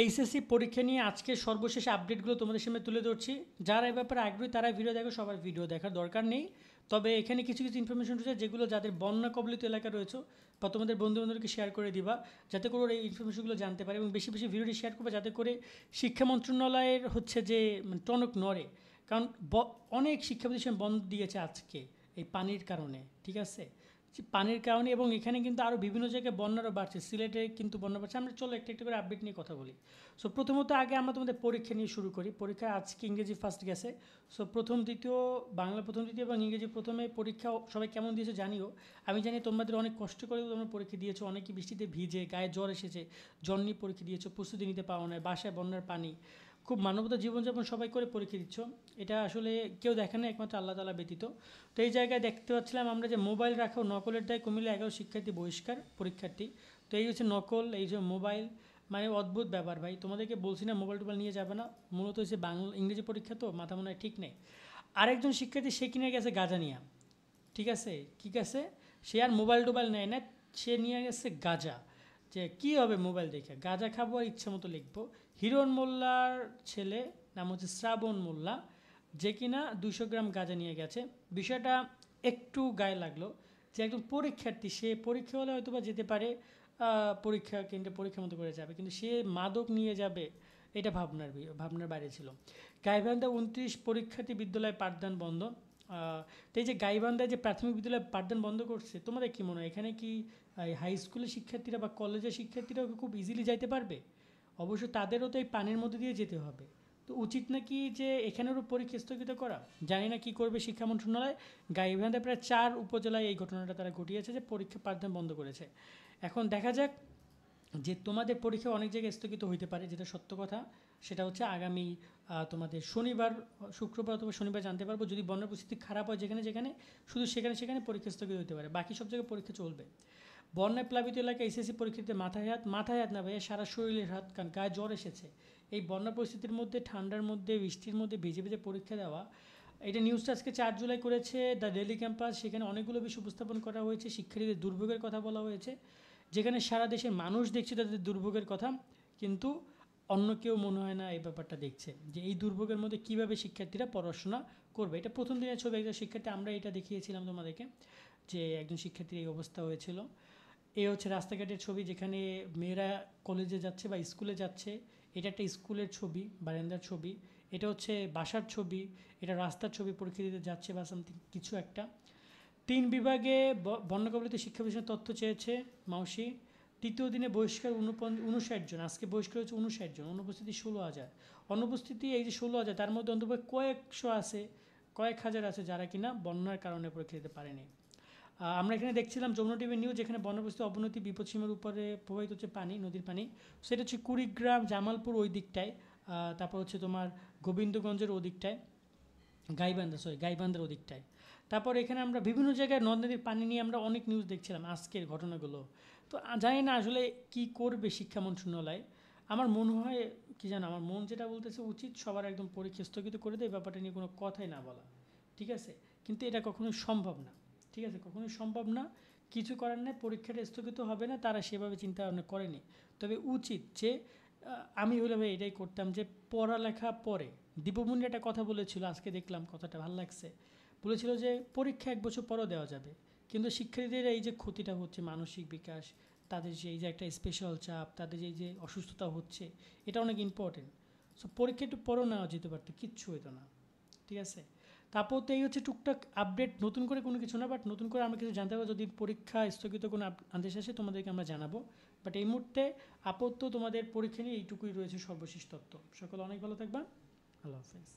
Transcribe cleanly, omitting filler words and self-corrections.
HSC পরীক্ষা নিয়ে আজকে সর্বশেষ আপডেটগুলো তোমাদের সামনে তুলে ধরছি। যারা এই ব্যাপারে আগ্রহী তারা ভিডিও দেখো, সবার ভিডিও দেখার দরকার নেই। তবে এখানে কিছু কিছু ইনফরমেশন রয়েছে যেগুলো যাদের বন্যা কবলিত এলাকা রয়েছে বা তোমাদের বন্ধুবান্ধবকে শেয়ার করে দিবা, যাতে করে ওরা এই ইনফরমেশনগুলো জানতে পারে, এবং বেশি বেশি ভিডিওটি শেয়ার করবে যাতে করে শিক্ষা মন্ত্রণালয়ের হচ্ছে যে টনক নড়ে। কারণ অনেক শিক্ষা প্রতিষ্ঠান বন্ধ দিয়েছে আজকে এই পানির কারণে, ঠিক আছে, পানির কারণে। এবং এখানে কিন্তু আরও বিভিন্ন জায়গায় বন্যারও বাড়ছে, সিলেটে কিন্তু বন্যা বাড়ছে। আমরা চলো একটা একটা করে আপডেট নিয়ে কথা বলি। সো প্রথমত আগে আমরা তোমাদের পরীক্ষা নিয়ে শুরু করি। পরীক্ষা আজকে ইংরেজি ফার্স্ট গেছে। সো প্রথম দ্বিতীয়, বাংলা প্রথম দ্বিতীয় এবং ইংরেজি প্রথমে পরীক্ষা সবাই কেমন দিয়েছো জানিও। আমি জানি তোমাদের অনেক কষ্ট করে তোমরা পরীক্ষা দিয়েছো, অনেকে বৃষ্টিতে ভিজে গায়ে জ্বর এসেছে, জ্বর নিয়ে পরীক্ষা দিয়েছো, প্রস্তুতি নিতে পারো না, বাসায় বন্যার পানি, খুব মানবতা জীবনযাপন সবাই করে পরীক্ষা দিচ্ছ। এটা আসলে কেউ দেখে না একমাত্র আল্লাহ তাআলা ব্যতীত। তো এই জায়গায় দেখতে পাচ্ছিলাম আমরা যে মোবাইল রাখা ও নকলের দায় কুমিল্লা 11 শিক্ষার্থী বহিষ্কার পরীক্ষার্থী। তো এই হচ্ছে নকল, এই যে মোবাইল, মানে অদ্ভুত ব্যাপার ভাই। তোমাদেরকে বলছি না মোবাইল টোবাইল নিয়ে যাবে না, মূলত হচ্ছে বাংলা ইংরেজি পরীক্ষা তো মাথা মনে হয় ঠিক নেই। আরেকজন শিক্ষার্থী সে কিনে গেছে গাঁজা নিয়ে, ঠিক আছে, ঠিক আছে, সে আর মোবাইল টোবাইল নেয় না, সে নিয়ে গেছে গাঁজা। যে কী হবে মোবাইল দেখে, গাঁজা খাবো আর ইচ্ছে মতো লিখবো। হিরণ মোল্লার ছেলে নাম হচ্ছে শ্রাবণ মোল্লা, যে কিনা 200 গ্রাম গাঁজা নিয়ে গেছে। বিষয়টা একটু গায়ে লাগলো যে একজন পরীক্ষার্থী, সে পরীক্ষা হলে হয়তো বা যেতে পারে, পরীক্ষা কেন্দ্রে পরীক্ষা মতো করে যাবে, কিন্তু সে মাদক নিয়ে যাবে, এটা ভাবনার বাইরে ছিল। গাইবান্ধা 29 পরীক্ষার্থী বিদ্যালয়ে পাঠদান বন্ধ। তো এই যে গাইবান্ধায় যে প্রাথমিক বিদ্যালয়ে পাঠদান বন্ধ করছে, তোমাদের কী মনে হয় এখানে কি হাই স্কুলের শিক্ষার্থীরা বা কলেজের শিক্ষার্থীরাও খুব ইজিলি যাইতে পারবে? অবশ্য তাদেরও তো এই পানির মধ্যে দিয়ে যেতে হবে। তো উচিত নাকি যে এখানেরও পরীক্ষা স্থগিত করা? জানি না কী করবে শিক্ষা মন্ত্রণালয়। গাইবান্ধায় প্রায় 4 উপজেলায় এই ঘটনাটা তারা ঘটিয়েছে যে পরীক্ষা পাঠদান বন্ধ করেছে। এখন দেখা যাক যে তোমাদের পরীক্ষা অনেক জায়গায় স্থগিত হইতে পারে, যেটা সত্য কথা। সেটা হচ্ছে আগামী তোমাদের শনিবার, শুক্রবার অথবা শনিবার জানতে পারবো। যদি বন্যার পরিস্থিতি খারাপ হয় যেখানে যেখানে, শুধু সেখানে সেখানে পরীক্ষা স্থগিত হতে পারে, বাকি সব জায়গায় পরীক্ষা চলবে। বন্যায় প্লাবিত এলাকায় এসএসসি পরীক্ষার্থীতে মাথায় হাত না ভাইয়া, সারা শরীরের হাত, কারণ গায়ে জ্বর এসেছে। এই বন্যা পরিস্থিতির মধ্যে, ঠান্ডার মধ্যে, বৃষ্টির মধ্যে ভিজে ভিজে পরীক্ষা দেওয়া, এটা নিউজটা আজকে 4 জুলাই করেছে দ্য ডেলি ক্যাম্পাস। সেখানে অনেকগুলো বিষয় উপস্থাপন করা হয়েছে, শিক্ষার্থীদের দুর্ভোগের কথা বলা হয়েছে, যেখানে সারা দেশের মানুষ দেখছে তাদের দুর্ভোগের কথা, কিন্তু অন্য কেউ মনে হয় না এই ব্যাপারটা দেখছে যে এই দুর্ভোগের মধ্যে কীভাবে শিক্ষার্থীরা পড়াশোনা করবে। এটা প্রথম দিনের ছবি একজন শিক্ষার্থী, আমরা এটা দেখিয়েছিলাম তোমাদেরকে যে একজন শিক্ষার্থীর এই অবস্থা হয়েছিল। এ হচ্ছে রাস্তাঘাটের ছবি, যেখানে মেয়েরা কলেজে যাচ্ছে বা স্কুলে যাচ্ছে। এটা একটা স্কুলের ছবি, বারান্দার ছবি। এটা হচ্ছে বাসার ছবি, এটা রাস্তার ছবি, পরীক্ষা দিতে যাচ্ছে বা সামথিং কিছু একটা। 3 বিভাগে বন্যা কবলিত শিক্ষা প্রতিষ্ঠানের তথ্য চেয়েছে মাউসি। তৃতীয় দিনে বহিষ্কার 59 জন, আজকে বহিষ্কার হচ্ছে 59 জন, অনুপস্থিতি 16,000। অনুপস্থিতি এই যে 16,000, তার মধ্যে অন্তত কয়েকশো আছে, কয়েক হাজার আছে যারা কিনা বন্যার কারণে পরীক্ষা দিতে পারেনি। আমরা এখানে দেখছিলাম যমুনা টিভি নিউজ, যেখানে বন্যা পরিস্থিতি অবনতি, বিপদসীমার উপরে প্রবাহিত হচ্ছে পানি, নদীর পানি। সেটা হচ্ছে কুড়িগ্রাম, জামালপুর ওই দিকটায়, তারপর হচ্ছে তোমার গোবিন্দগঞ্জের ওদিকটায়, গাইবান্ধার ওদিকটায়। তারপর এখানে আমরা বিভিন্ন জায়গায় নদ নদীর পানি নিয়ে আমরা অনেক নিউজ দেখছিলাম আজকের ঘটনাগুলো। তো জানি না আসলে কি করবে শিক্ষা মন্ত্রণালয়। আমার মনে হয় কি জানো, আমার মন যেটা বলতেছে উচিত সবার একদম পরীক্ষা স্থগিত করে দেয়, ব্যাপারটা নিয়ে কোনো কথাই না বলা, ঠিক আছে। কিন্তু এটা কখনোই সম্ভব না, ঠিক আছে, কখনোই সম্ভব না। কিছু করার নেই, পরীক্ষাটা স্থগিত হবে না, তারা সেভাবে চিন্তা ভাবনা করেনি। তবে উচিত যে আমি হলে ভাই এটাই করতাম যে পড়ালেখা পরে। দীপমণি একটা কথা বলেছিল, আজকে দেখলাম কথাটা ভালো লাগছে। বলেছিল যে পরীক্ষা 1 বছর পরও দেওয়া যাবে, কিন্তু শিক্ষার্থীদের এই যে ক্ষতিটা হচ্ছে, মানসিক বিকাশ, তাদের যে এই যে একটা স্পেশাল চাপ, তাদের এই যে অসুস্থতা হচ্ছে, এটা অনেক ইম্পর্টেন্ট। সো পরীক্ষা একটু পরও নেওয়া যেতে পারতো, কিচ্ছু হতো না, ঠিক আছে। তারপর তো এই হচ্ছে টুকটাক আপডেট, নতুন করে কোনো কিছু না, বাট নতুন করে আমরা কিছু জানতে পারবো যদি পরীক্ষা স্থগিত কোনো আদেশ আসে, তোমাদেরকে আমরা জানাবো। বাট এই মুহূর্তে আপাতত তোমাদের পরীক্ষা নিয়ে এইটুকুই রয়েছে সর্বশেষ তথ্য। সকলে অনেক ভালো থাকবা, আল্লাহ হাফেজ।